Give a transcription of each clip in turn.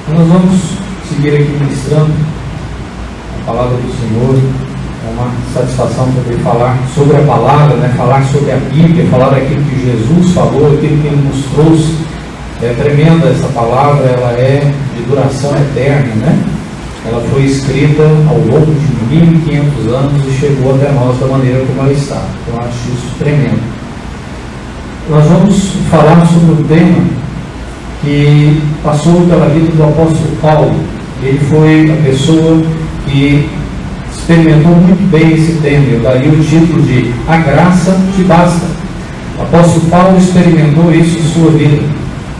Nós vamos seguir aqui ministrando a palavra do Senhor. É uma satisfação poder falar sobre a palavra, falar sobre a Bíblia, falar daquilo que Jesus falou, aquilo que Ele nos trouxe. É tremenda essa palavra, ela é de duração eterna, Ela foi escrita ao longo de 1500 anos e chegou até nós da maneira como ela está. Eu acho isso tremendo. Nós vamos falar sobre um tema que passou pela vida do apóstolo Paulo. Ele foi a pessoa que experimentou muito bem esse tema. Eu daria o título de A Graça Te Basta. O apóstolo Paulo experimentou isso em sua vida.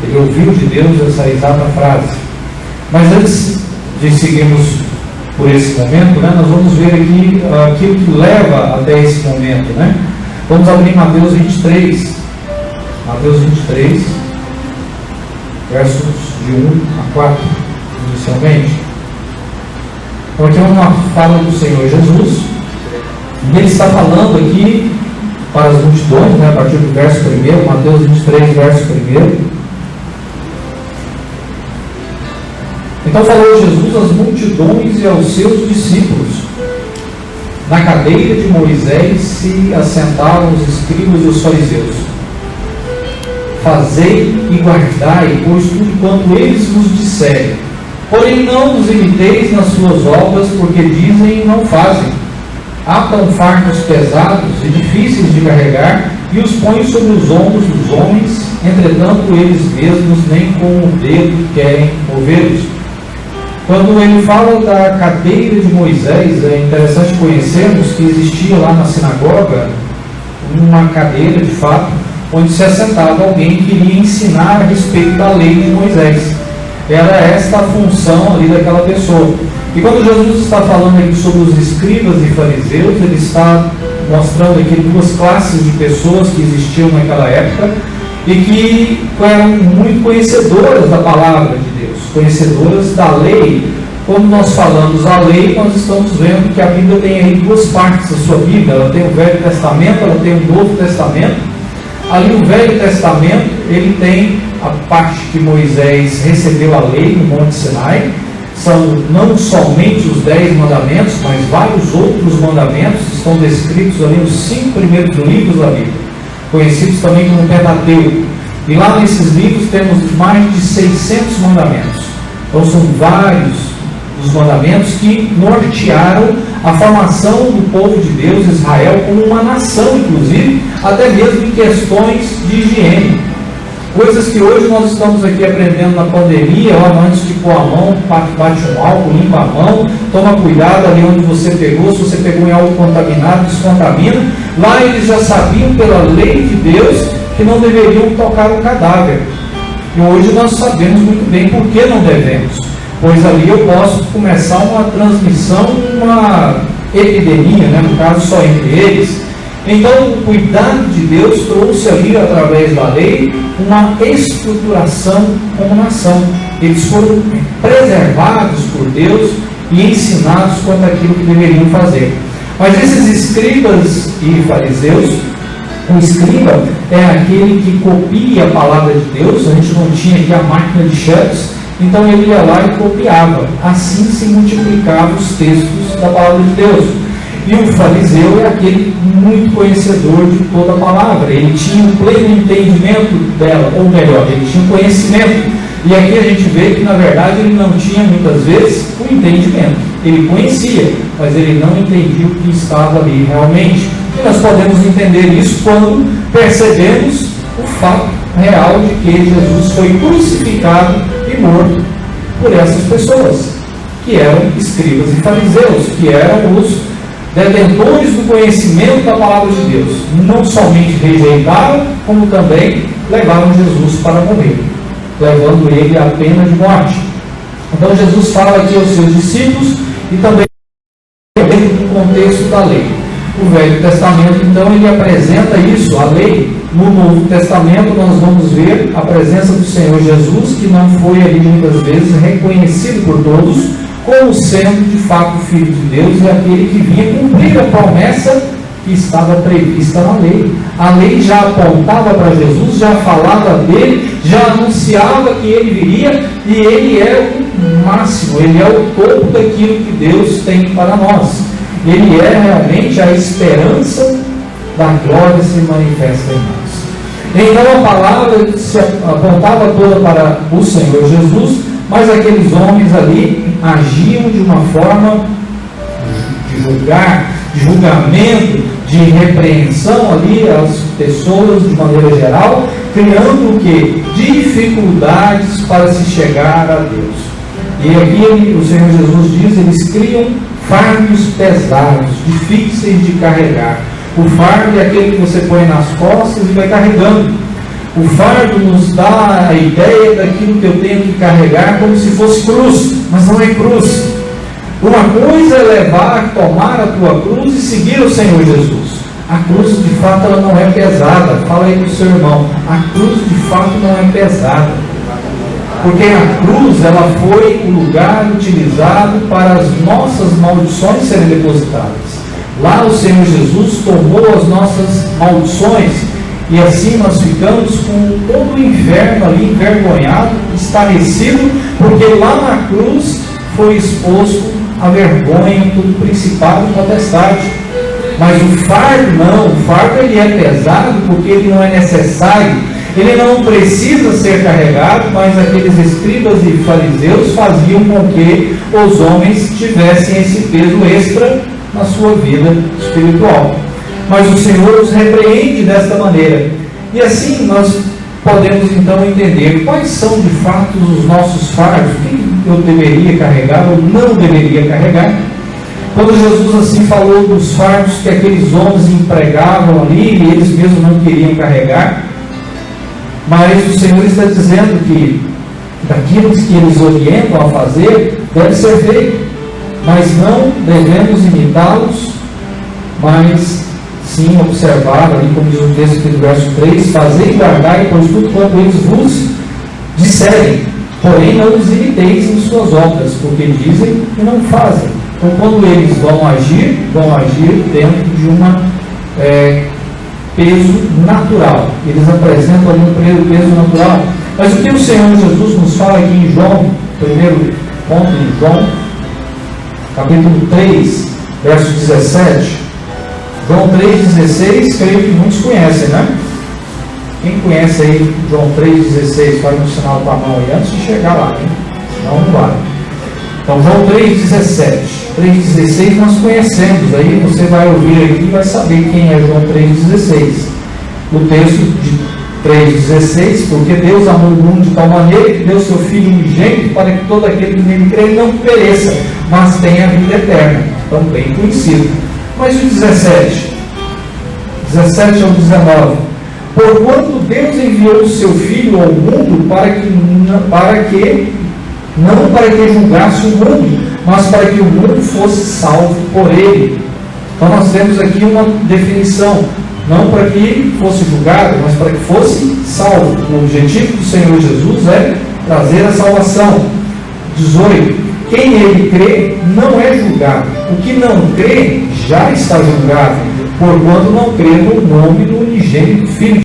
Ele ouviu de Deus essa exata frase. Mas antes de seguirmos por esse momento, nós vamos ver aqui aquilo que leva até esse momento. Vamos abrir Mateus 23. Mateus 23, versos de 1 a 4, inicialmente. Então aqui é uma fala do Senhor Jesus, e Ele está falando aqui para as multidões, a partir do verso 1, Mateus 23, verso 1. Então falou Jesus às multidões e aos seus discípulos. Na cadeira de Moisés se assentavam os escribas e os fariseus. Fazei e guardai, pois tudo quanto eles vos disserem. Porém não os imiteis nas suas obras, porque dizem e não fazem. Atam fardos pesados e difíceis de carregar, e os põem sobre os ombros dos homens, entretanto eles mesmos nem com o dedo querem movê-los. Quando ele fala da cadeira de Moisés, é interessante conhecermos que existia lá na sinagoga uma cadeira, de fato, onde se assentava alguém que iria ensinar a respeito da lei de Moisés. Era esta a função ali daquela pessoa. E quando Jesus está falando aqui sobre os escribas e fariseus, ele está mostrando aqui duas classes de pessoas que existiam naquela época e que eram muito conhecedoras da palavra de Deus, conhecedoras da lei. Quando nós falamos a lei, nós estamos vendo que a Bíblia tem aí duas partes da sua Bíblia. Ela tem o Velho Testamento, ela tem o Novo Testamento. Ali no Velho Testamento, ele tem a parte que Moisés recebeu a lei no Monte Sinai. São não somente os 10 mandamentos, mas vários outros mandamentos que estão descritos ali nos 5 primeiros livros da Bíblia, conhecidos também como Pentateuco. E lá nesses livros temos mais de 600 mandamentos. Então são vários os mandamentos que nortearam a formação do povo de Deus, Israel, como uma nação, inclusive, até mesmo em questões de higiene. Coisas que hoje nós estamos aqui aprendendo na pandemia. Antes de pôr a mão, bate um álcool, limpa a mão, toma cuidado ali onde você pegou, se você pegou em algo contaminado, descontamina. Lá eles já sabiam pela lei de Deus que não deveriam tocar o cadáver. E hoje nós sabemos muito bem por que não devemos. Pois ali eu posso começar uma transmissão, uma epidemia, no caso só entre eles. Então o cuidado de Deus trouxe ali, através da lei, uma estruturação como nação. Eles foram preservados por Deus e ensinados quanto àquilo que deveriam fazer. Mas esses escribas e fariseus, o escriba é aquele que copia a palavra de Deus. A gente não tinha aqui a máquina de xerox, então ele ia lá e copiava. Assim se multiplicavam os textos da palavra de Deus. E o fariseu é aquele muito conhecedor de toda a palavra. Ele tinha um pleno entendimento dela, ou melhor, ele tinha um conhecimento. E aqui a gente vê que na verdade ele não tinha muitas vezes o entendimento. Ele conhecia, mas ele não entendia o que estava ali realmente. E nós podemos entender isso quando percebemos o fato real de que Jesus foi crucificado e morto por essas pessoas, que eram escribas e fariseus, que eram os detentores do conhecimento da palavra de Deus. Não somente rejeitaram, como também levaram Jesus para morrer, levando ele à pena de morte. Então Jesus fala aqui aos seus discípulos e também dentro do contexto da lei. O Velho Testamento, então, ele apresenta isso, a lei. No Novo Testamento nós vamos ver a presença do Senhor Jesus, que não foi ali muitas vezes reconhecido por todos como sendo de fato o Filho de Deus e aquele que vinha cumprir a promessa que estava prevista na lei. A lei já apontava para Jesus, já falava dele, já anunciava que ele viria, e ele é o máximo, ele é o topo daquilo que Deus tem para nós. Ele é realmente a esperança da glória se manifesta em nós. Então a palavra se apontava toda para o Senhor Jesus, mas aqueles homens ali agiam de uma forma de julgar, de julgamento, de repreensão ali às pessoas de maneira geral, criando o que? Dificuldades para se chegar a Deus. E aqui o Senhor Jesus diz, eles criam fardos pesados, difíceis de carregar. O fardo é aquele que você põe nas costas e vai carregando. O fardo nos dá a ideia daquilo que eu tenho que carregar como se fosse cruz, mas não é cruz. Uma coisa é levar, tomar a tua cruz e seguir o Senhor Jesus. A cruz de fato ela não é pesada. Fala aí para o seu irmão, a cruz de fato não é pesada. Porque a cruz ela foi o lugar utilizado para as nossas maldições serem depositadas. Lá o Senhor Jesus tomou as nossas maldições e assim nós ficamos com todo o inferno ali envergonhado, estarrecido, porque lá na cruz foi exposto a vergonha do principado e potestade. Mas o fardo não, o fardo ele é pesado porque ele não é necessário, ele não precisa ser carregado, mas aqueles escribas e fariseus faziam com que os homens tivessem esse peso extra na sua vida espiritual. Mas o Senhor os repreende desta maneira. E assim nós podemos então entender quais são de fato os nossos fardos, o que eu deveria carregar ou não deveria carregar. Quando Jesus assim falou dos fardos que aqueles homens empregavam ali e eles mesmos não queriam carregar, mas o Senhor está dizendo que daquilo que eles orientam a fazer, deve ser feito, mas não devemos imitá-los, mas sim observar, ali como diz o texto aqui do verso 3, fazer e guardar, pois tudo quanto eles vos disserem, porém não os imiteis em suas obras, porque dizem e não fazem. Então quando eles vão agir dentro de uma peso natural. Eles apresentam ali um peso natural. Mas o que o Senhor Jesus nos fala aqui em João, primeiro ponto em João, capítulo 3, verso 17. João 3,16, creio que muitos conhecem, né? Quem conhece aí João 3,16, faz um sinal com a mão aí, antes de chegar lá, hein? Senão não vai. Então, João 3,17. 3,16 nós conhecemos, aí você vai ouvir aqui e vai saber quem é João 3,16. O texto de 3,16, porque Deus amou o mundo de tal maneira que deu seu Filho unigênito para que todo aquele que nele crê não pereça, mas tenha a vida eterna. Então, bem conhecido. Mas o 17 ao 19. Porquanto Deus enviou o seu Filho ao mundo não para que julgasse o mundo, mas para que o mundo fosse salvo por ele. Então nós temos aqui uma definição, não para que fosse julgado, mas para que fosse salvo. O objetivo do Senhor Jesus é trazer a salvação. 18. Quem ele crê não é julgado. O que não crê já está julgado, porquanto não crê no nome do unigênito Filho.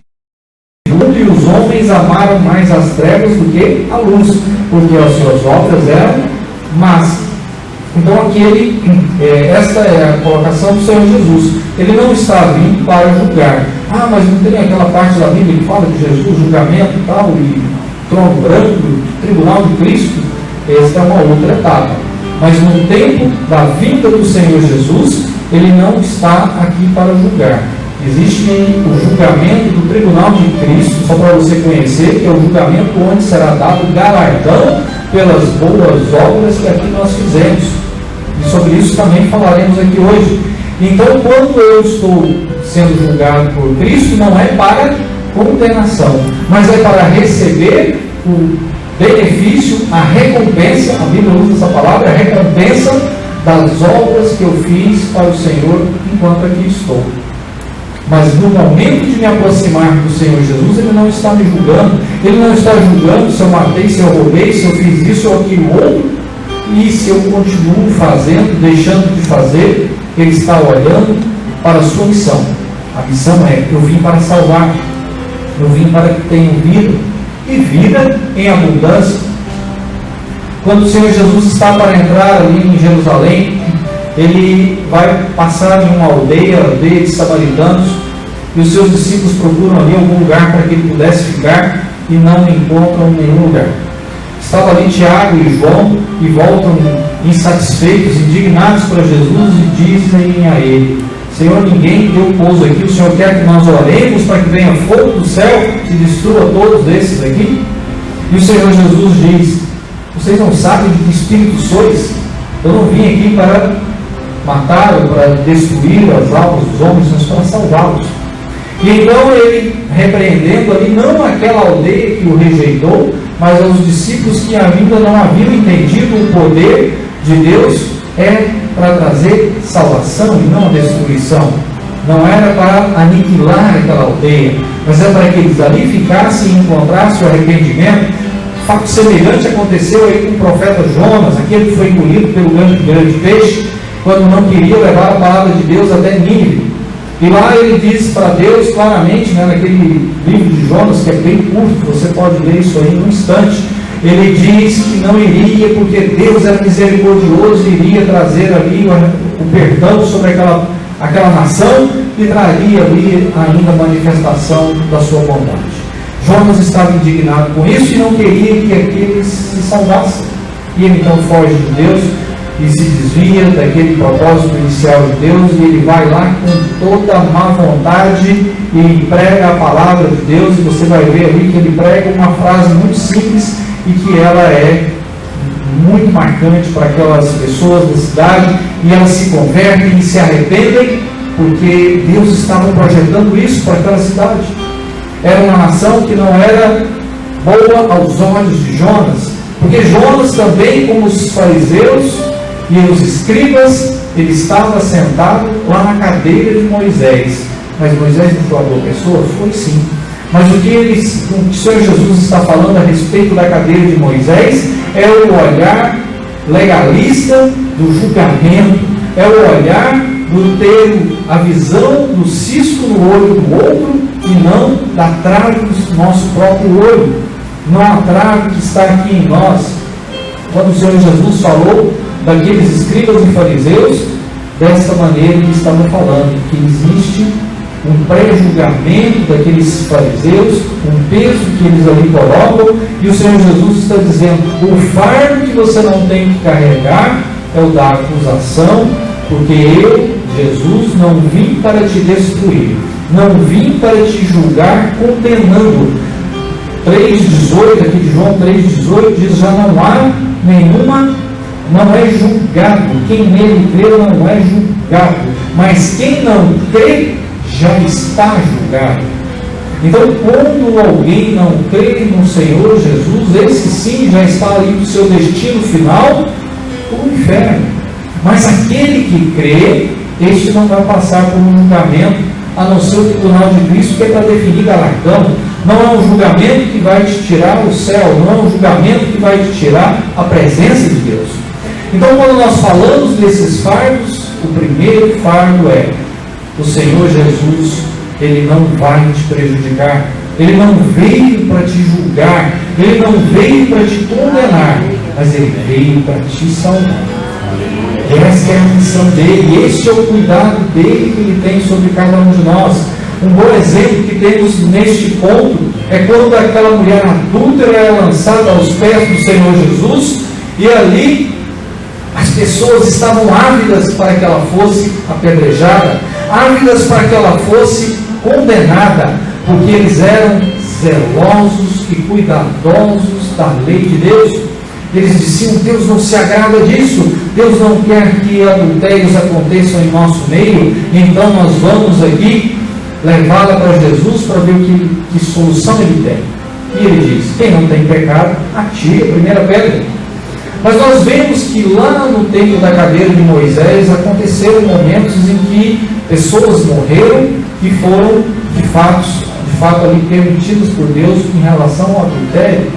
E os homens amaram mais as trevas do que a luz, porque as suas obras eram más. Então aqui esta é a colocação do Senhor Jesus. Ele não está vindo para julgar. Mas não tem aquela parte da Bíblia que fala de Jesus, julgamento e tal, e trono branco, tribunal de Cristo. Esta é uma outra etapa. Mas no tempo da vinda do Senhor Jesus, ele não está aqui para julgar. Existe o julgamento do tribunal de Cristo, só para você conhecer, que é o julgamento onde será dado galardão pelas boas obras que aqui nós fizemos. E sobre isso também falaremos aqui hoje. Então, quando eu estou sendo julgado por Cristo, não é para condenação, mas é para receber o benefício, a recompensa, a Bíblia usa essa palavra, a recompensa das obras que eu fiz para o Senhor enquanto aqui estou. Mas no momento de me aproximar do Senhor Jesus, Ele não está me julgando, Ele não está julgando se eu matei, se eu roubei, se eu fiz isso ou aquilo outro, e se eu continuo fazendo, deixando de fazer. Ele está olhando para a sua missão. A missão é: eu vim para salvar, eu vim para que tenham vida, e vida em abundância. Quando o Senhor Jesus está para entrar ali em Jerusalém, ele vai passar em uma aldeia de samaritanos, e os seus discípulos procuram ali algum lugar para que ele pudesse ficar e não encontram nenhum lugar. Estava ali Tiago e João e voltam insatisfeitos, indignados para Jesus e dizem a ele: Senhor, ninguém deu pouso aqui, o Senhor quer que nós oremos para que venha fogo do céu e destrua todos esses aqui? E o Senhor Jesus diz: vocês não sabem de que espírito sois? Eu não vim aqui para matar ou para destruir as almas dos homens, mas para salvá-los. E então ele, repreendendo ali, não aquela aldeia que o rejeitou, mas aos discípulos que ainda não haviam entendido o poder de Deus, é para trazer salvação e não destruição. Não era para aniquilar aquela aldeia, mas é para que eles ali ficassem e encontrassem o arrependimento. Fato semelhante aconteceu aí com o profeta Jonas, aquele que foi engolido pelo grande peixe, quando não queria levar a palavra de Deus até Nínive. E lá ele diz para Deus claramente, naquele livro de Jonas, que é bem curto, você pode ler isso aí num instante. Ele diz que não iria, porque Deus era misericordioso e iria trazer ali o perdão sobre aquela nação e traria ali ainda a manifestação da sua bondade. Jonas estava indignado com isso e não queria que aqueles se salvassem. E ele então foge de Deus e se desvia daquele propósito inicial de Deus, e ele vai lá com toda a má vontade e prega a palavra de Deus. E você vai ver ali que ele prega uma frase muito simples e que ela é muito marcante para aquelas pessoas da cidade, e elas se convertem e se arrependem, porque Deus estava projetando isso para aquela cidade. Era uma nação que não era boa aos olhos de Jonas, porque Jonas também, como os fariseus e os escribas, ele estava sentado lá na cadeira de Moisés. Mas Moisés não foi uma boa pessoa? Foi sim. Mas o que o Senhor Jesus está falando a respeito da cadeira de Moisés é o olhar legalista do julgamento, é o olhar do ter a visão do cisco no olho do outro e não da trave do nosso próprio olho, não a trave que está aqui em nós. Quando o Senhor Jesus falou daqueles escribas e fariseus, dessa maneira ele estava falando que existe um pré-julgamento daqueles fariseus, um peso que eles ali colocam, e o Senhor Jesus está dizendo: o fardo que você não tem que carregar é o da acusação, porque eu, Jesus, não vim para te destruir, não vim para te julgar condenando. 3,18, aqui de João 3,18 diz: já não há nenhuma, não é julgado, quem nele crê não é julgado, mas quem não crê já está julgado. Então, quando alguém não crê no Senhor Jesus, esse sim já está ali no seu destino final, o inferno. Mas aquele que crê, este não vai passar por um julgamento, a não ser o tribunal de Cristo, que é para definir galardão. Não é um julgamento que vai te tirar o céu, não é um julgamento que vai te tirar a presença de Deus. Então, quando nós falamos desses fardos, o primeiro fardo é: o Senhor Jesus, Ele não vai te prejudicar, Ele não veio para te julgar, Ele não veio para te condenar, mas Ele veio para te salvar. Essa é a missão dele, este é o cuidado dele que Ele tem sobre cada um de nós. Um bom exemplo que temos neste ponto é quando aquela mulher adúltera é lançada aos pés do Senhor Jesus, e ali as pessoas estavam ávidas para que ela fosse apedrejada, ávidas para que ela fosse condenada, porque eles eram zelosos e cuidadosos da lei de Deus. Eles diziam: Deus não se agrada disso, Deus não quer que adultérios aconteçam em nosso meio, então nós vamos aqui levá-la para Jesus para ver que solução ele tem. E ele diz: quem não tem pecado, atire a primeira pedra. Mas nós vemos que lá no tempo da cadeira de Moisés aconteceram momentos em que pessoas morreram e foram de fato ali permitidas por Deus em relação ao adultério,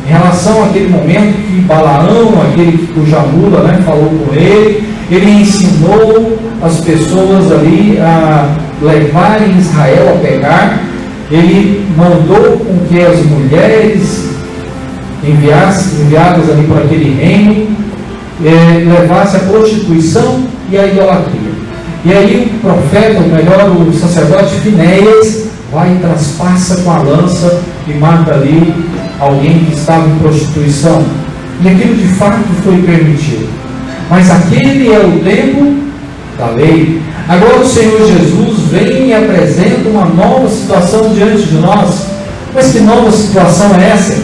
em relação àquele momento que Balaão, aquele cuja mula falou com ele ensinou as pessoas ali a levarem Israel a pecar. Ele mandou com que as mulheres enviadas ali por aquele reino, levasse a prostituição e a idolatria. E aí o profeta, ou melhor, o sacerdote Finéias, vai e traspassa com a lança e mata ali alguém que estava em prostituição. E aquilo de fato foi permitido. Mas aquele é o tempo da lei. Agora o Senhor Jesus vem e apresenta uma nova situação diante de nós. Mas que nova situação é essa?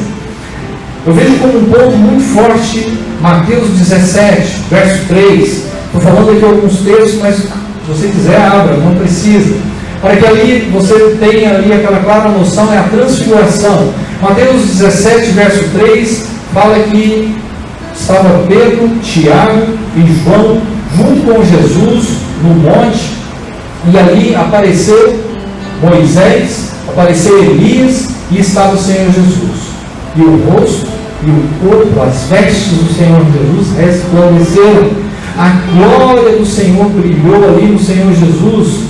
Eu vejo como um ponto muito forte Mateus 17, verso 3. Estou falando aqui alguns textos, mas se você quiser, abra, não precisa. Para que ali você tenha ali aquela clara noção, é a transfiguração. Mateus 17, verso 3, fala que estava Pedro, Tiago e João junto com Jesus no monte, e ali apareceu Moisés, apareceu Elias e estava o Senhor Jesus. E o rosto e o corpo, as vestes do Senhor Jesus resplandeceram. A glória do Senhor brilhou ali no Senhor Jesus,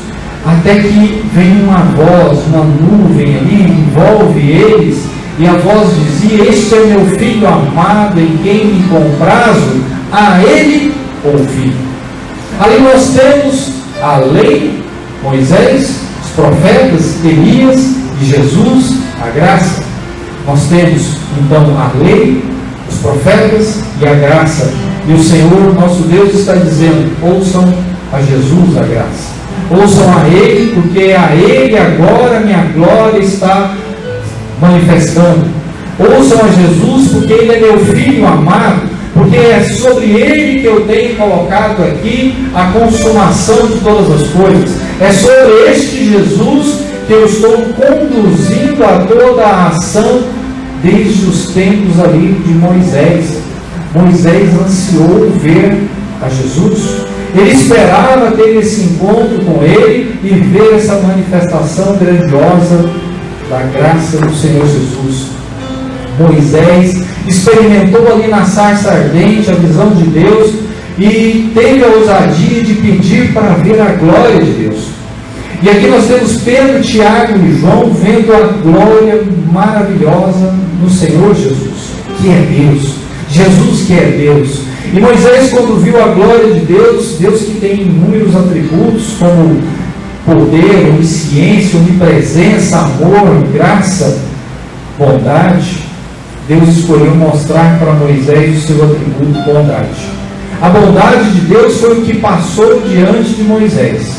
até que vem uma voz, uma nuvem ali, envolve eles, e a voz dizia: este é meu filho amado, em quem me comprazo, a ele ouvi. Ali nós temos a lei, Moisés, os profetas, Elias e Jesus, a graça. Nós temos então a lei, os profetas e a graça. E o Senhor, nosso Deus, está dizendo: ouçam a Jesus a graça. Ouçam a Ele, porque a Ele agora minha glória está manifestando. Ouçam a Jesus, porque Ele é meu filho amado, porque é sobre Ele que eu tenho colocado aqui a consumação de todas as coisas. É sobre este Jesus que eu estou conduzindo a toda a ação desde os tempos ali de Moisés. Moisés ansiou ver a Jesus. Ele esperava ter esse encontro com Ele e ver essa manifestação grandiosa da graça do Senhor Jesus. Moisés experimentou ali na sarça ardente a visão de Deus e teve a ousadia de pedir para ver a glória de Deus. E aqui nós temos Pedro, Tiago e João vendo a glória maravilhosa no Senhor Jesus, que é Deus. Jesus que é Deus. E Moisés, quando viu a glória de Deus, Deus que tem inúmeros atributos como poder, onisciência, onipresença, amor, graça, bondade, Deus escolheu mostrar para Moisés o seu atributo bondade. A bondade de Deus foi o que passou diante de Moisés.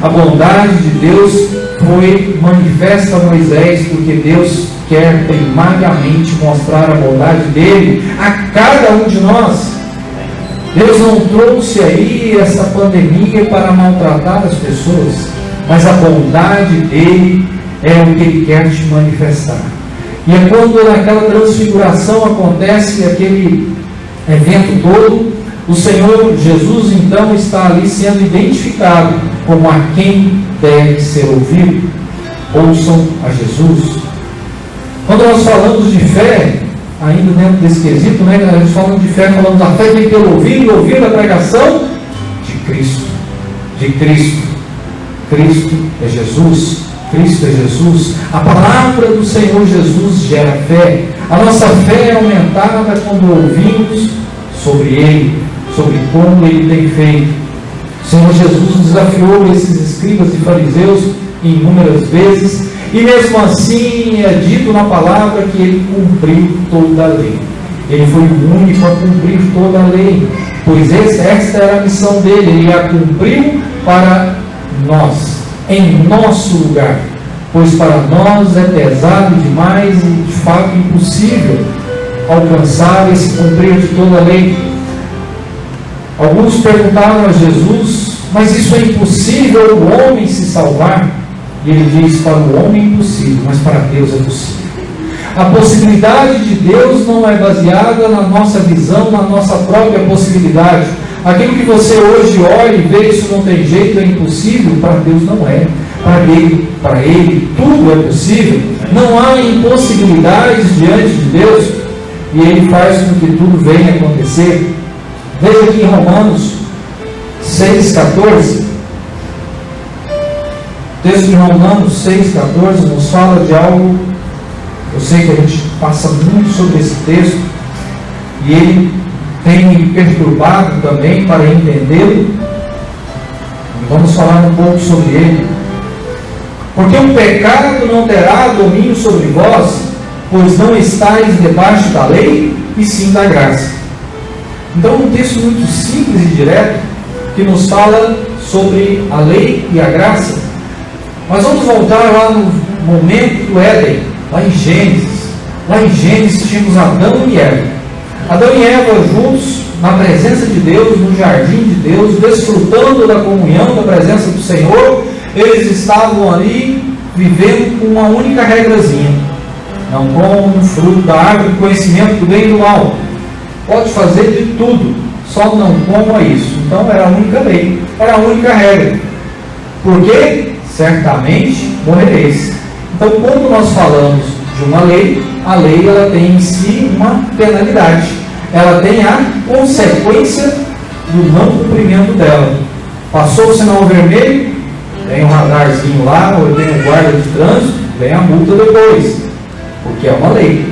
A bondade de Deus foi manifesta a Moisés, porque Deus quer primariamente mostrar a bondade dele a cada um de nós. Deus não trouxe aí essa pandemia para maltratar as pessoas, mas a bondade dele é o que ele quer te manifestar. E é quando naquela transfiguração acontece aquele evento todo, o Senhor Jesus então está ali sendo identificado como a quem deve ser ouvido. Ouçam a Jesus. Quando nós falamos de fé, ainda dentro desse quesito, né, a gente falando de fé, falando da fé vem pelo ouvir e ouvir a pregação de Cristo. De Cristo. Cristo é Jesus. Cristo é Jesus. A palavra do Senhor Jesus gera fé. A nossa fé é aumentada quando ouvimos sobre Ele, sobre como Ele tem feito. O Senhor Jesus desafiou esses escribas e fariseus inúmeras vezes, e mesmo assim é dito na palavra que Ele cumpriu toda a lei. Ele foi o único a cumprir toda a lei, pois esta era a missão dele. Ele a cumpriu para nós, em nosso lugar, pois para nós é pesado demais e de fato impossível alcançar esse cumprir de toda a lei. Alguns perguntaram a Jesus: mas isso é impossível o homem se salvar? E ele diz: para o homem é impossível, mas para Deus é possível. A possibilidade de Deus não é baseada na nossa visão, na nossa própria possibilidade. Aquilo que você hoje olha e vê, isso não tem jeito, é impossível, para Deus não é. Para Ele tudo é possível. Não há impossibilidades diante de Deus, e Ele faz com que tudo venha acontecer. Veja aqui em Romanos 6,14. O texto de Romanos 6,14 nos fala de algo, eu sei que a gente passa muito sobre esse texto e ele tem me perturbado também para entendê-lo. Vamos falar um pouco sobre ele. Porque o pecado não terá domínio sobre vós, pois não estáis debaixo da lei, e sim da graça. Então, um texto muito simples e direto, que nos fala sobre a lei e a graça. Mas vamos voltar lá no momento do Éden, lá em Gênesis. Lá em Gênesis tínhamos Adão e Eva. Adão e Eva juntos, na presença de Deus, no jardim de Deus, desfrutando da comunhão, da presença do Senhor. Eles estavam ali vivendo com uma única regrazinha: não comam um fruto da árvore do conhecimento do bem e do mal. Pode fazer de tudo, só não coma isso. Então era a única lei, era a única regra. Porque certamente morrereis. Então, quando nós falamos de uma lei, a lei ela tem em si uma penalidade. Ela tem a consequência do não cumprimento dela. Passou o sinal vermelho, vem um radarzinho lá, ou vem o guarda de trânsito, vem a multa depois, porque é uma lei.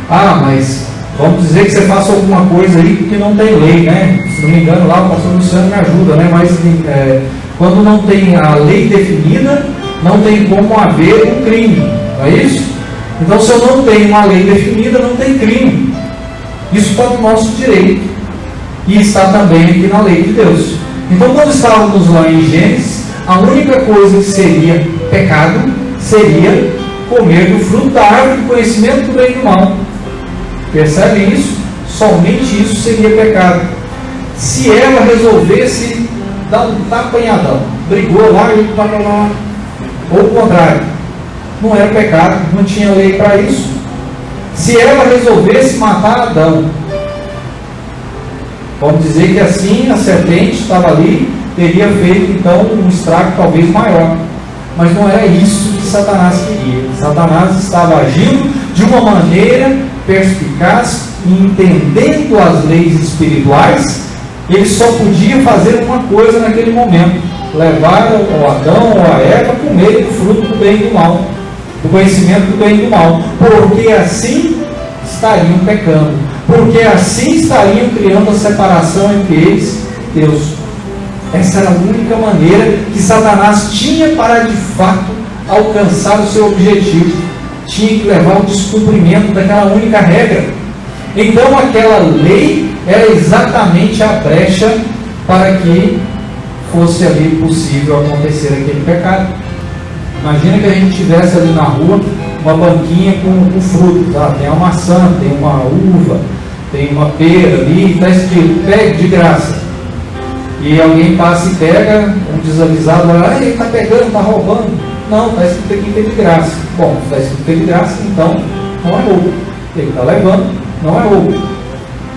Ah, mas vamos dizer que você faça alguma coisa aí que não tem lei, né? Se não me engano lá, o pastor Luciano me ajuda, né? Mas quando não tem a lei definida, não tem como haver um crime, não é isso? Então, se eu não tenho uma lei definida, não tem crime. Isso está no nosso direito e está também aqui na lei de Deus. Então, quando estávamos lá em Gênesis, a única coisa que seria pecado seria comer do fruto da árvore do conhecimento do bem e do mal. Percebem isso? Somente isso seria pecado. Se ela resolvesse dar um tapa em Adão, brigou lá e ou o contrário, não era pecado, não tinha lei para isso. Se ela resolvesse matar Adão, vamos dizer que assim a serpente estava ali, teria feito então um estrago talvez maior. Mas não era isso que Satanás queria. Satanás estava agindo de uma maneira perspicaz, entendendo as leis espirituais. Ele só podia fazer uma coisa naquele momento: levar o Adão ou a Eva a comer do fruto do bem e do mal, do conhecimento do bem e do mal, porque assim estariam pecando, porque assim estariam criando a separação entre eles e Deus. Essa era a única maneira que Satanás tinha para de fato alcançar o seu objetivo. Tinha que levar ao descumprimento daquela única regra. Então aquela lei era exatamente a brecha para que fosse ali possível acontecer aquele pecado. Imagina que a gente tivesse ali na rua uma banquinha com frutos, tá? Tem uma maçã, tem uma uva, tem uma pera ali, está escrito, pegue de graça. E alguém passa e pega, um desavisado, vai, ele está pegando, está roubando. Não, está escrito aqui que é de graça. Bom, está escrito que é de graça, então não é roubo. Ele está levando, não é roubo.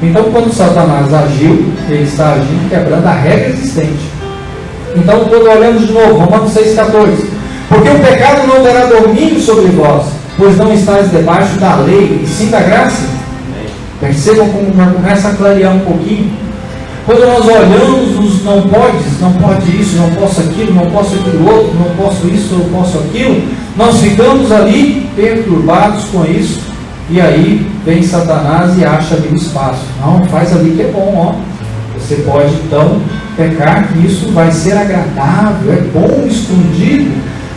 Então, quando Satanás agiu, ele está agindo quebrando a regra existente. Então, quando olhamos de novo, Romanos 6,14: porque o pecado não terá domínio sobre vós, pois não estáis debaixo da lei, e sim da graça. Percebam como já começa a clarear um pouquinho. Quando nós olhamos os não podes, não pode isso, não posso aquilo outro, não posso isso, não posso aquilo, nós ficamos ali perturbados com isso, e aí vem Satanás e acha ali o espaço. Não, faz ali que é bom, ó. Você pode então pecar, que isso vai ser agradável, é bom escondido.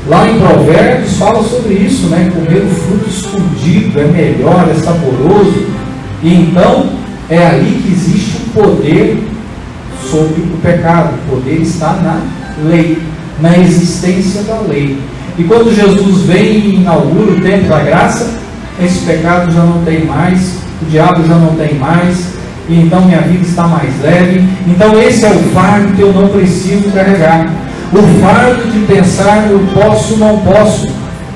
Lá em Provérbios fala sobre isso, né? Comer o fruto escondido é melhor, é saboroso. E então é ali que existe um poder sobre o pecado. O poder está na lei, na existência da lei. E quando Jesus vem e inaugura o tempo da graça, esse pecado já não tem mais, o diabo já não tem mais, e então minha vida está mais leve. Então esse é o fardo que eu não preciso carregar. O fardo de pensar, eu posso, não posso.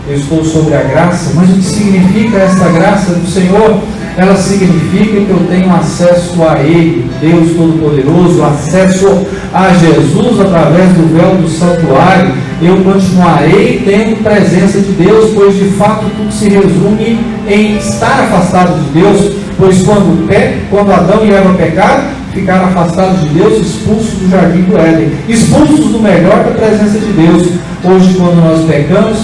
Eu estou sobre a graça, mas o que significa essa graça do Senhor? Ela significa que eu tenho acesso a Ele, Deus Todo-Poderoso, acesso a Jesus através do véu do santuário. Eu continuarei tendo presença de Deus, pois de fato tudo se resume em estar afastado de Deus, pois quando Adão e Eva pecaram, ficaram afastados de Deus, expulsos do jardim do Éden, expulsos do melhor da presença de Deus. Hoje, quando nós pecamos,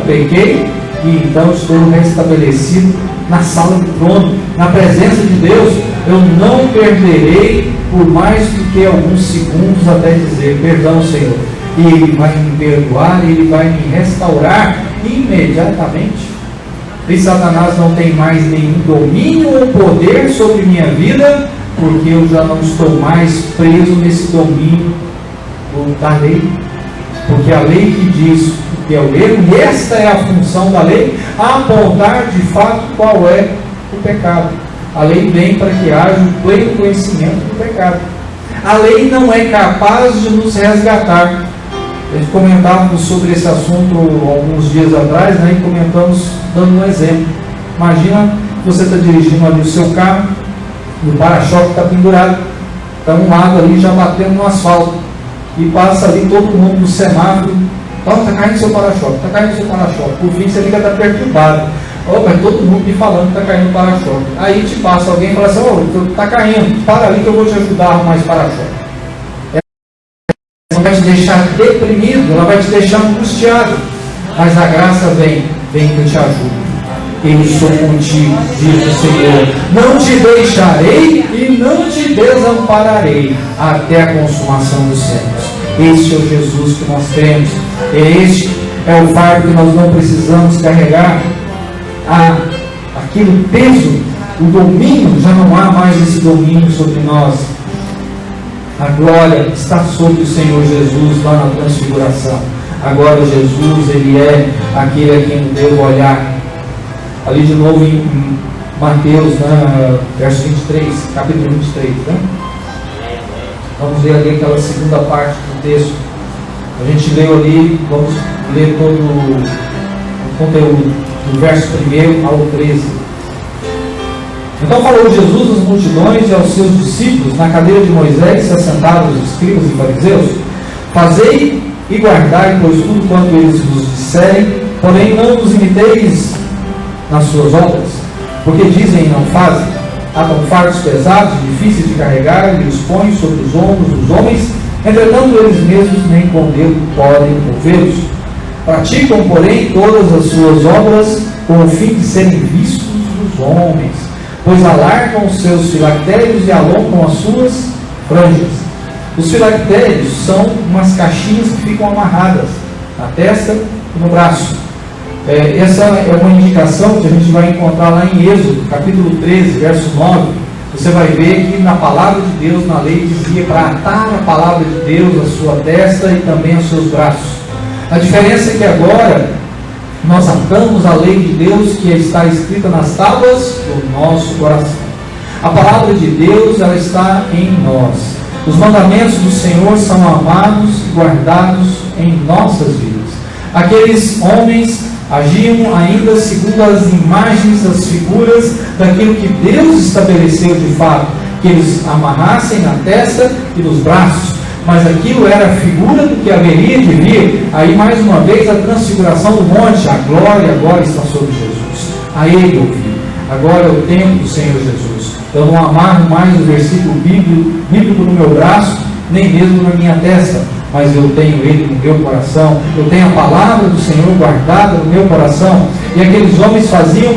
pequei, e então estou restabelecido na sala do trono, na presença de Deus. Eu não perderei por mais do que alguns segundos até dizer: perdão, Senhor. E Ele vai me perdoar, Ele vai me restaurar imediatamente. E Satanás não tem mais nenhum domínio ou poder sobre minha vida, porque eu já não estou mais preso nesse domínio da lei. Porque a lei que diz o que é o erro, e esta é a função da lei, apontar de fato qual é o pecado. A lei vem para que haja um pleno conhecimento do pecado. A lei não é capaz de nos resgatar. A gente comentávamos sobre esse assunto alguns dias atrás, né, e comentamos dando um exemplo. Imagina que você está dirigindo ali o seu carro, e o para-choque está pendurado, está um lado ali já batendo no asfalto, e passa ali todo mundo no semáforo: está caindo seu para-choque, está caindo seu para-choque. Por fim você fica até perturbado: mas todo mundo me falando que está caindo o para-choque. Aí te passa alguém e fala assim: está caindo, para ali que eu vou te ajudar a arrumar esse para-choque. Ela vai te deixar deprimido, ela vai te deixar angustiado, mas a graça vem que eu te ajudo. Eu sou contigo, diz o Senhor: não te deixarei e não te desampararei até a consumação dos séculos. Este é o Jesus que nós temos. Este é o fardo que nós não precisamos carregar. Aquele peso, o domínio, já não há mais esse domínio sobre nós. A glória está sobre o Senhor Jesus lá na transfiguração. Agora Jesus, Ele é aquele a quem eu devo olhar. Ali de novo em Mateus, né, verso 23, capítulo 23, né? Vamos ler ali aquela segunda parte do texto. A gente leu ali, vamos ler todo o conteúdo, do verso 1 ao 13. Então falou Jesus às multidões e aos seus discípulos na cadeira de Moisés, se assentaram os escribas e fariseus: fazei e guardai, pois tudo quanto eles vos disserem, porém não os imiteis nas suas obras, porque dizem e não fazem. Atam fardos pesados e difíceis de carregar e os põem sobre os ombros dos homens, entretanto eles mesmos nem com o dedo podem movê-los. Praticam, porém, todas as suas obras com o fim de serem vistos dos homens, pois alargam os seus filactérios e alongam as suas franjas. Os filactérios são umas caixinhas que ficam amarradas na testa e no braço. Essa é uma indicação que a gente vai encontrar lá em Êxodo, capítulo 13, verso 9. Você vai ver que na palavra de Deus, na lei, dizia para atar a palavra de Deus à sua testa e também aos seus braços. A diferença é que agora nós atamos a lei de Deus que está escrita nas tábuas do nosso coração. A palavra de Deus, ela está em nós. Os mandamentos do Senhor são amados e guardados em nossas vidas. Aqueles homens agiam ainda segundo as imagens, as figuras daquilo que Deus estabeleceu de fato, que eles amarrassem na testa e nos braços, mas aquilo era a figura do que haveria de vir. Aí mais uma vez a transfiguração do monte, a glória agora está sobre Jesus. A Ele eu vi. Agora é o tempo do Senhor Jesus. Eu não amarro mais o versículo bíblico no meu braço, nem mesmo na minha testa, mas eu tenho Ele no meu coração. Eu tenho a palavra do Senhor guardada no meu coração. E aqueles homens faziam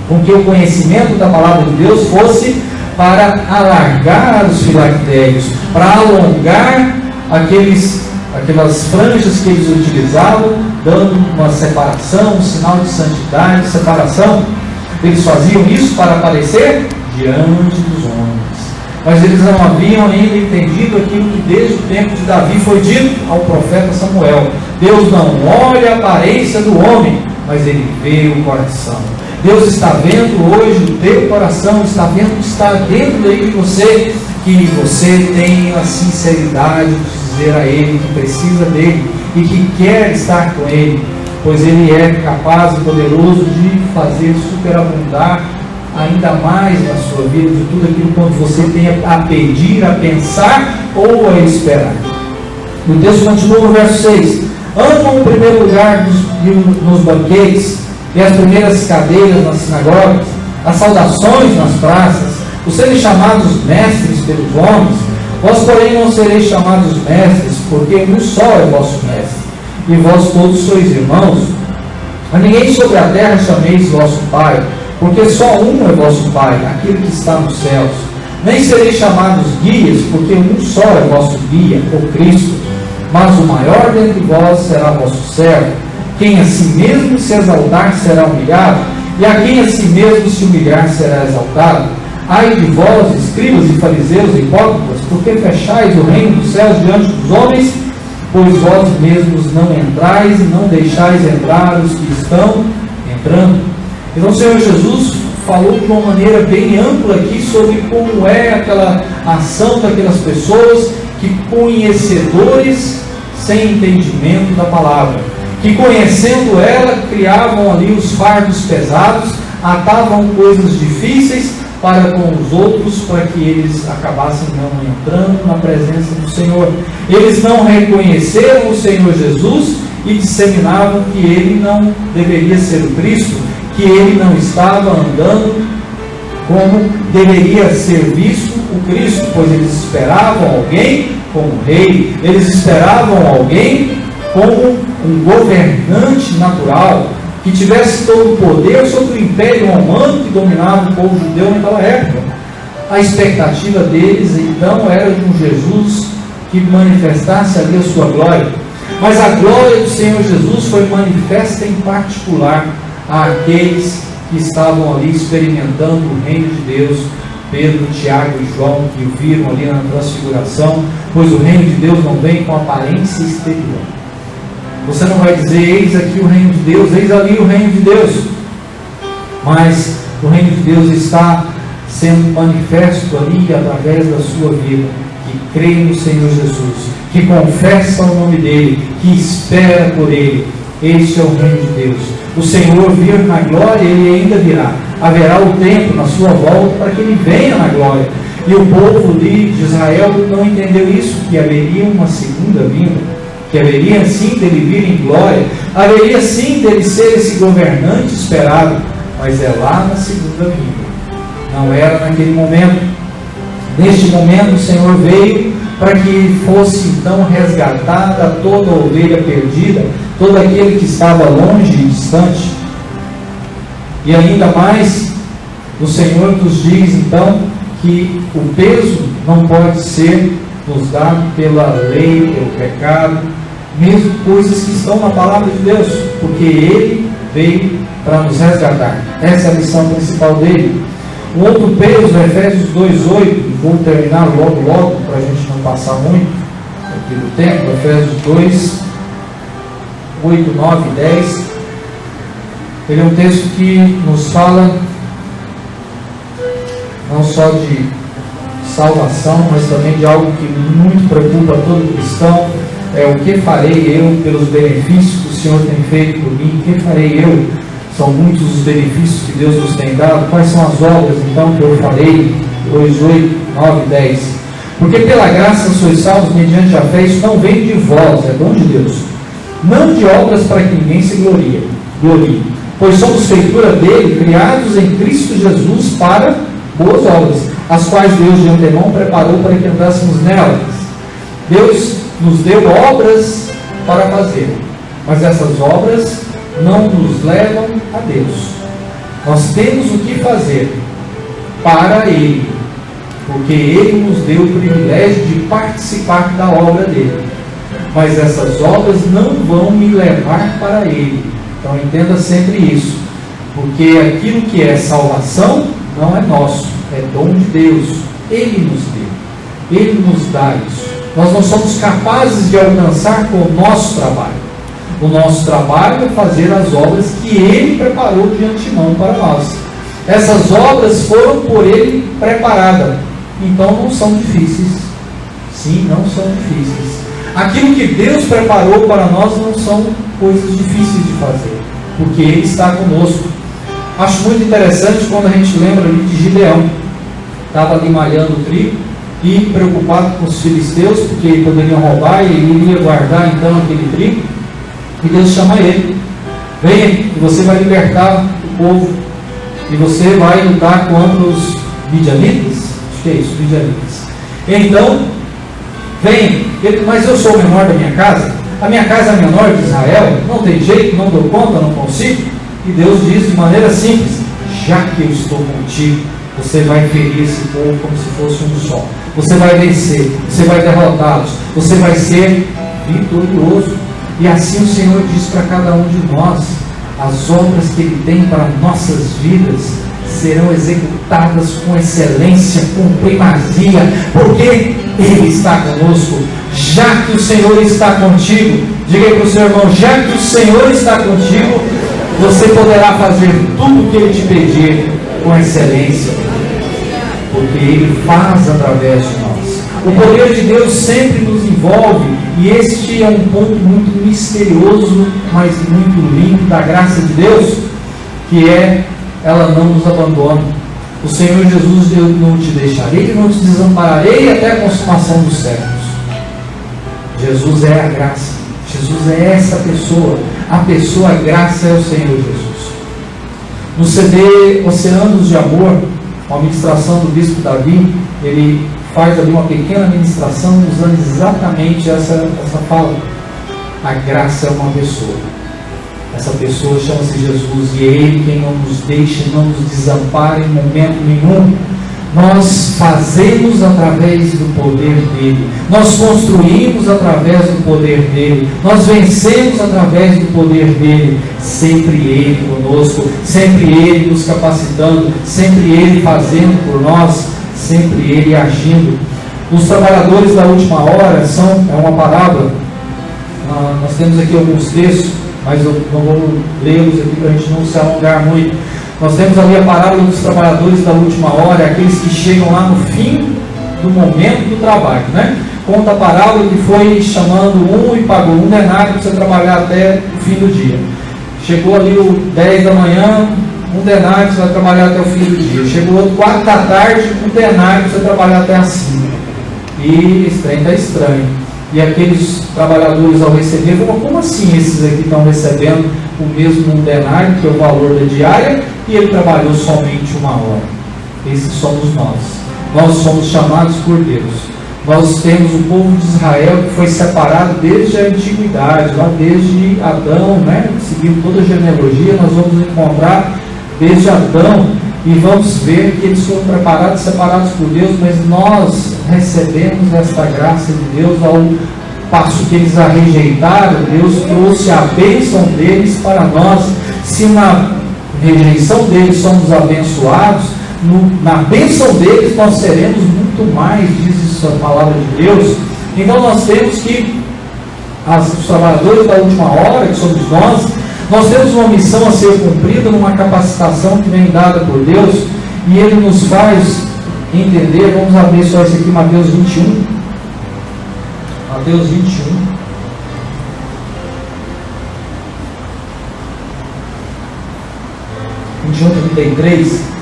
com que o conhecimento da palavra de Deus fosse para alargar os filactérios, para alongar aquelas franjas que eles utilizavam, dando uma separação, um sinal de santidade, separação. Eles faziam isso para aparecer diante dos homens. Mas eles não haviam ainda entendido aquilo que desde o tempo de Davi foi dito ao profeta Samuel: Deus não olha a aparência do homem, mas Ele vê o coração. Deus está vendo hoje o teu coração, está vendo o que está dentro aí de você, que você tem a sinceridade de dizer a Ele que precisa dEle e que quer estar com Ele, pois Ele é capaz e poderoso de fazer superabundar ainda mais na sua vida de tudo aquilo quanto você tem a pedir, a pensar ou a esperar. O texto continua no verso 6: amam o primeiro lugar nos banquetes e as primeiras cadeiras nas sinagogas, as saudações nas praças, os serem chamados mestres pelos homens. Vós, porém, não sereis chamados mestres, porque um só é vosso mestre, e vós todos sois irmãos. A ninguém sobre a terra chameis vosso Pai, porque só um é vosso Pai, aquele que está nos céus. Nem sereis chamados guias, porque um só é vosso guia, o Cristo. Mas o maior dentre vós será vosso servo. Quem a si mesmo se exaltar será humilhado, e a quem a si mesmo se humilhar será exaltado. Ai de vós, escribas e fariseus e hipócritas, porque fechais o reino dos céus diante dos homens, pois vós mesmos não entrais e não deixais entrar os que estão entrando. Então o Senhor Jesus falou de uma maneira bem ampla aqui sobre como é aquela ação daquelas pessoas que, conhecedores sem entendimento da palavra, que conhecendo ela, criavam ali os fardos pesados, atavam coisas difíceis para com os outros, para que eles acabassem não entrando na presença do Senhor. Eles não reconheceram o Senhor Jesus e disseminavam que ele não deveria ser o Cristo, que ele não estava andando como deveria ser visto o Cristo, pois eles esperavam alguém como rei, eles esperavam alguém como um governante natural, que tivesse todo o poder sobre o império romano que dominava o povo judeu naquela época. A expectativa deles então era de um Jesus que manifestasse ali a sua glória, mas a glória do Senhor Jesus foi manifesta em particular àqueles que estavam ali experimentando o reino de Deus. Pedro, Tiago e João, que o viram ali na transfiguração, pois o reino de Deus não vem com aparência exterior. Você não vai dizer, eis aqui o reino de Deus, eis ali o reino de Deus, mas o reino de Deus está sendo manifesto ali através da sua vida, que crê no Senhor Jesus, que confessa o nome dele, que espera por ele. Este é o reino de Deus. O Senhor vir na glória, ele ainda virá. Haverá o tempo na sua volta para que ele venha na glória. E o povo de Israel não entendeu isso, que haveria uma segunda vinda, que haveria sim dele vir em glória, haveria sim dele ser esse governante esperado, mas é lá na segunda vinda, não era naquele momento. Neste momento o Senhor veio para que fosse então resgatada toda a ovelha perdida, todo aquele que estava longe e distante. E ainda mais, o Senhor nos diz então que o peso não pode ser nos dado pela lei, pelo pecado, mesmo coisas que estão na palavra de Deus, porque Ele veio para nos resgatar. Essa é a missão principal dele. Um outro peso, Efésios 2:8, vou terminar logo, para a gente não passar muito aqui do tempo. Efésios 2, 8, 9 e 10. Ele é um texto que nos fala não só de salvação, mas também de algo que muito preocupa todo cristão. É o que farei eu pelos benefícios que o Senhor tem feito por mim? O que farei eu? São muitos os benefícios que Deus nos tem dado. Quais são as obras então que eu farei? 2, 8, 9 e 10. Porque pela graça sois salvos mediante a fé, isso não vem de vós, é dom de Deus, não de obras para que ninguém se glorie. Pois somos feitura dele, criados em Cristo Jesus para boas obras, as quais Deus de antemão preparou para que andássemos nelas. Deus nos deu obras para fazer, mas essas obras não nos levam a Deus. Nós temos o que fazer para Ele, porque Ele nos deu o privilégio de participar da obra dele, mas essas obras não vão me levar para Ele. Então entenda sempre isso, porque aquilo que é salvação não é nosso, é dom de Deus. Ele nos deu, Ele nos dá isso. Nós não somos capazes de alcançar com o nosso trabalho. O nosso trabalho é fazer as obras que Ele preparou de antemão para nós. Essas obras foram por Ele preparadas, então não são difíceis. Sim, não são difíceis. Aquilo que Deus preparou para nós não são coisas difíceis de fazer, porque Ele está conosco. Acho muito interessante quando a gente lembra ali de Gideão. Estava ali malhando o trigo e preocupado com os filisteus, porque poderiam roubar e ele iria guardar então aquele trigo. E Deus chama ele: venha, que você vai libertar o povo, e você vai lutar contra os midianitas. Acho que é isso, midianitas. Então, venha. Ele: mas eu sou o menor da minha casa. a minha casa é a menor de Israel, não tem jeito, não dou conta, não consigo. E Deus diz de maneira simples: já que eu estou contigo, você vai ferir esse povo como se fosse um só. Você vai vencer, você vai derrotá-los, você vai ser vitorioso. E assim o Senhor diz para cada um de nós: as obras que Ele tem para nossas vidas serão executadas com excelência, com primazia, porque Ele está conosco. Já que o Senhor está contigo, diga aí para o seu irmão: já que o Senhor está contigo, você poderá fazer tudo o que Ele te pedir com excelência, porque Ele faz através de nós. O poder de Deus sempre nos envolve, e este é um ponto muito misterioso, mas muito lindo da graça de Deus, que é: ela não nos abandona. O Senhor Jesus: eu não te deixarei, não te desampararei até a consumação dos séculos. Jesus é a graça, Jesus é essa pessoa, a pessoa, a graça é o Senhor Jesus. No CD Oceanos de Amor, uma ministração do bispo Davi, ele faz ali uma pequena ministração usando exatamente essa fala: a graça é uma pessoa. Essa pessoa chama-se Jesus, e é Ele quem não nos deixa, não nos desampara em momento nenhum. Nós fazemos através do poder dEle, nós construímos através do poder dEle, nós vencemos através do poder dEle. Sempre Ele conosco, sempre Ele nos capacitando, sempre Ele fazendo por nós, sempre Ele agindo. Os trabalhadores da última hora é uma parábola. Nós temos aqui alguns textos, mas eu não vou lê-los aqui para a gente não se alongar muito. Nós temos ali a parábola dos trabalhadores da última hora, aqueles que chegam lá no fim do momento do trabalho, né? Conta a parábola que foi chamando um e pagou um denário para você trabalhar até o fim do dia. Chegou ali o 10 da manhã, um denário, você vai trabalhar até o fim do dia. Chegou outro 4 da tarde, um denário para você trabalhar até as 5. E esse trem está estranho. E aqueles trabalhadores, ao receber, falam: como assim esses aqui estão recebendo o mesmo denário, que é o valor da diária, e ele trabalhou somente 1 hora? Esses somos nós. Nós somos chamados por Deus. Nós temos o povo de Israel que foi separado desde a antiguidade, lá desde Adão, né? Seguindo toda a genealogia, nós vamos encontrar desde Adão, e vamos ver que eles foram preparados, separados por Deus, mas nós recebemos esta graça de Deus. Ao passo que eles a rejeitaram, Deus trouxe a bênção deles para nós. Se na rejeição deles somos abençoados, na bênção deles nós seremos muito mais, diz isso a palavra de Deus. Então nós temos que, os trabalhadores da última hora, que somos nós temos uma missão a ser cumprida, numa capacitação que vem dada por Deus, e Ele nos faz entender. Vamos abrir só isso aqui, Mateus 21. Mateus 21. Mateus 21, 33.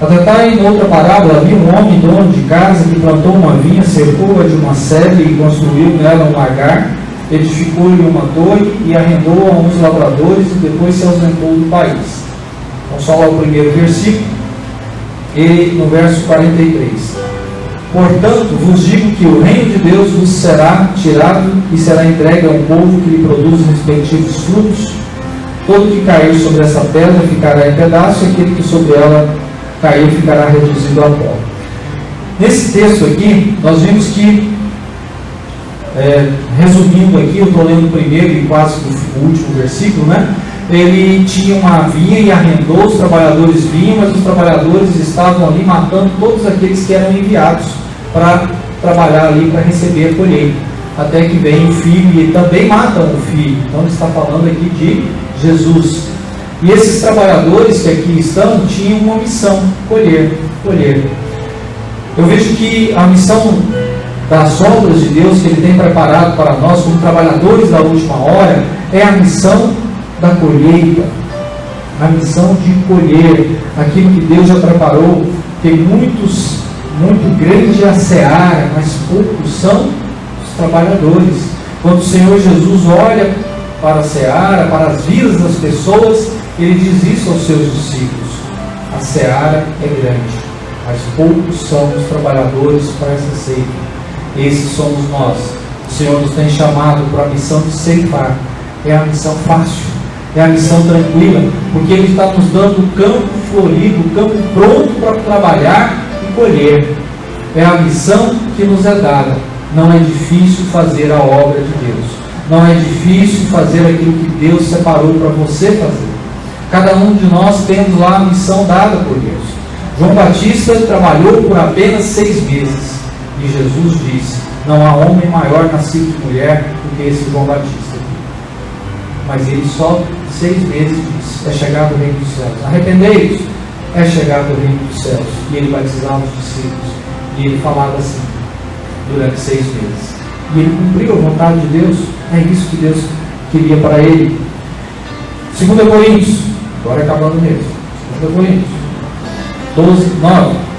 Atentai, em outra parábola, havia um homem dono de casa que plantou uma vinha, cercou-a de uma sebe e construiu nela um lagar, edificou-lhe uma torre e arrendou a uns lavradores, e depois se ausentou do país. Então, só lá o primeiro versículo, e no verso 43. Portanto, vos digo que o reino de Deus vos será tirado e será entregue a um povo que lhe produz respectivos frutos. Todo que cair sobre essa pedra ficará em pedaço, e aquele que sobre ela cair ficará reduzido a pó. Nesse texto aqui, nós vimos que, resumindo aqui, eu estou lendo o primeiro e quase o último versículo, né? Ele tinha uma vinha e arrendou, os trabalhadores vinham, mas os trabalhadores estavam ali matando todos aqueles que eram enviados para trabalhar ali, para receber a colheita. Até que vem o filho e também matam o filho. Então ele está falando aqui de Jesus. E esses trabalhadores que aqui estão tinham uma missão: colher. Eu vejo que a missão das obras de Deus que Ele tem preparado para nós como trabalhadores da última hora é a missão da colheita, a missão de colher aquilo que Deus já preparou. Tem muito grande a seara, mas poucos são os trabalhadores. Quando o Senhor Jesus olha para a seara, para as vidas das pessoas, Ele diz isso aos seus discípulos: a seara é grande, mas poucos são os trabalhadores para essa ceifa. Esses somos nós. O Senhor nos tem chamado para a missão de ceifar. É a missão fácil, é a missão tranquila, porque Ele está nos dando o campo florido, o campo pronto para trabalhar e colher. É a missão que nos é dada. Não é difícil fazer a obra de Deus. Não é difícil fazer aquilo que Deus separou para você fazer. Cada um de nós temos lá a missão dada por Deus. João Batista trabalhou por apenas 6 meses. E Jesus disse: não há homem maior nascido de mulher do que esse João Batista. Mas ele só 6 meses disse: é chegado o reino dos céus. Arrependei-vos, é chegado o reino dos céus. E ele batizava os discípulos. E ele falava assim durante 6 meses. E ele cumpriu a vontade de Deus. É isso que Deus queria para ele. 2 Coríntios, agora acabando mesmo. 2 Coríntios 12, 9.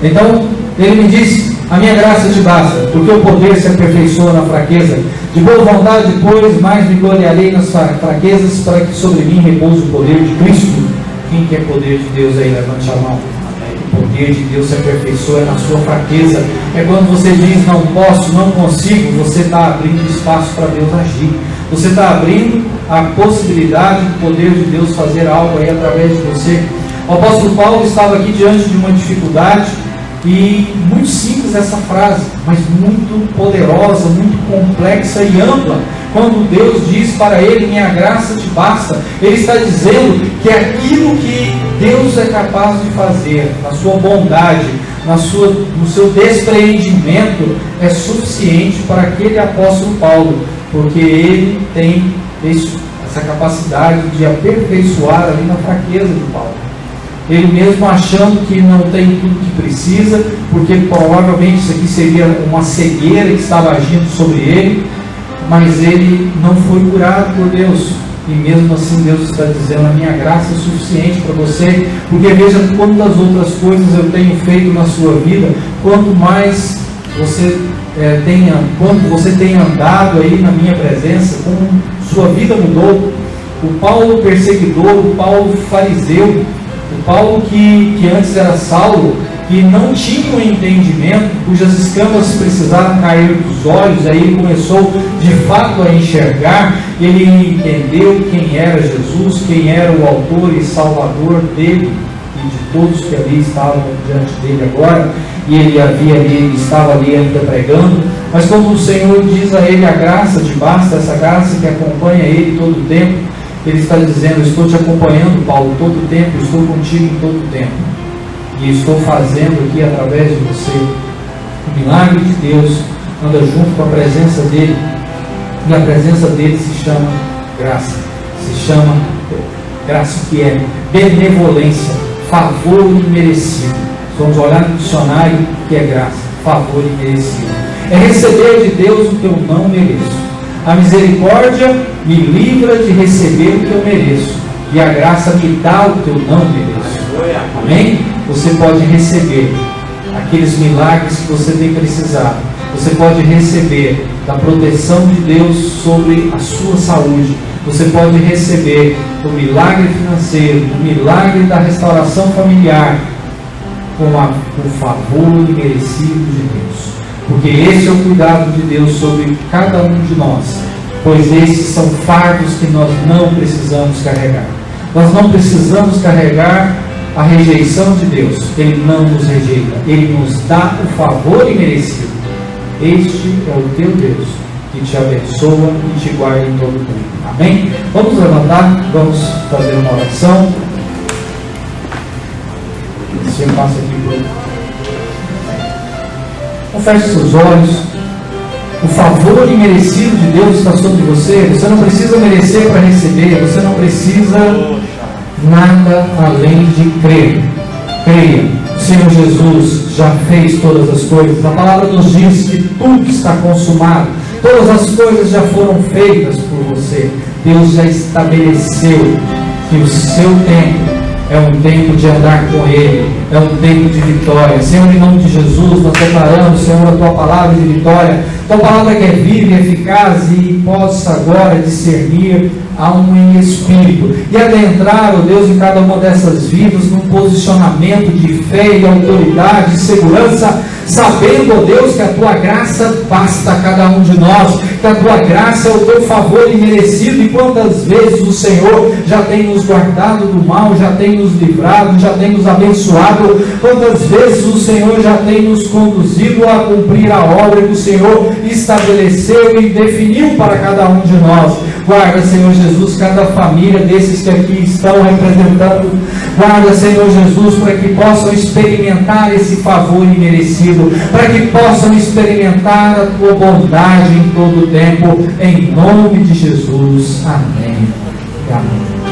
Então ele me disse: a minha graça te basta, porque o poder se aperfeiçoa na fraqueza. De boa vontade, pois, mais me gloriarei nas fraquezas, para que sobre mim repouse o poder de Cristo. Quem quer poder de Deus aí? Levante a mão. O poder de Deus se aperfeiçoa na sua fraqueza. É quando você diz: não posso, não consigo, você está abrindo espaço para Deus agir. Você está abrindo a possibilidade do poder de Deus fazer algo aí através de você. O apóstolo Paulo estava aqui diante de uma dificuldade, e muito simples essa frase, mas muito poderosa, muito complexa e ampla. Quando Deus diz para ele: minha graça te basta, Ele está dizendo que aquilo que Deus é capaz de fazer, na sua bondade, no seu despreendimento, é suficiente para aquele apóstolo Paulo, porque ele tem essa capacidade de aperfeiçoar ali na fraqueza de Paulo. Ele mesmo achando que não tem tudo que precisa, porque provavelmente isso aqui seria uma cegueira que estava agindo sobre ele, mas ele não foi curado por Deus. E mesmo assim Deus está dizendo: a minha graça é suficiente para você, porque veja quantas outras coisas eu tenho feito na sua vida, quanto mais você quanto você tem andado aí na minha presença, como sua vida mudou. O Paulo perseguidor, o Paulo fariseu, o Paulo que antes era Saulo, que não tinha um entendimento, cujas escamas precisaram cair dos olhos, aí ele começou de fato a enxergar, ele entendeu quem era Jesus, quem era o autor e salvador dele e de todos que ali estavam diante dele agora, e ele estava ali ainda pregando. Mas quando o Senhor diz a ele: a graça te basta, essa graça que acompanha ele todo o tempo, Ele está dizendo: estou te acompanhando, Paulo, todo o tempo, estou contigo em todo o tempo, e estou fazendo aqui através de você. O milagre de Deus anda junto com a presença dele, e a presença dele se chama graça, se chama graça, que é benevolência, favor imerecido. Vamos olhar no dicionário, que é graça, favor imerecido. É receber de Deus o que eu não mereço. A misericórdia me livra de receber o que eu mereço, e a graça me dá o que eu não mereço. Amém? Você pode receber aqueles milagres que você tem precisado. Você pode receber da proteção de Deus sobre a sua saúde. Você pode receber do milagre financeiro, do milagre da restauração familiar, com o favor imerecido de Deus. Porque esse é o cuidado de Deus sobre cada um de nós, pois esses são fardos que nós não precisamos carregar. Nós não precisamos carregar a rejeição de Deus. Ele não nos rejeita, Ele nos dá o favor imerecido. Este é o teu Deus, que te abençoa e te guarda em todo o tempo. Amém? Vamos levantar, vamos fazer uma oração. Você passa aqui por... Então, feche seus olhos. O favor imerecido de Deus está sobre você. Você não precisa merecer para receber. Você não precisa nada além de crer. Creia. O Senhor Jesus já fez todas as coisas. A palavra nos diz que tudo está consumado. Todas as coisas já foram feitas por você. Deus já estabeleceu que o seu tempo É um tempo de andar com Ele, é um tempo de vitória. Senhor, em nome de Jesus, nós declaramos, Senhor, a Tua palavra de vitória, Tua palavra que é viva e eficaz e possa agora discernir alma e espírito, e adentrar, ó Deus, em cada uma dessas vidas, num posicionamento de fé e autoridade e segurança, sabendo, ó Deus, que a Tua graça basta a cada um de nós, que a Tua graça é o Teu favor imerecido, e quantas vezes o Senhor já tem nos guardado do mal, já tem nos livrado, já tem nos abençoado, quantas vezes o Senhor já tem nos conduzido a cumprir a obra que o Senhor estabeleceu e definiu para cada um de nós. Guarda, Senhor Jesus, cada família desses que aqui estão representando. Guarda, Senhor Jesus, para que possam experimentar esse favor imerecido, para que possam experimentar a Tua bondade em todo o tempo, em nome de Jesus. Amém. Amém.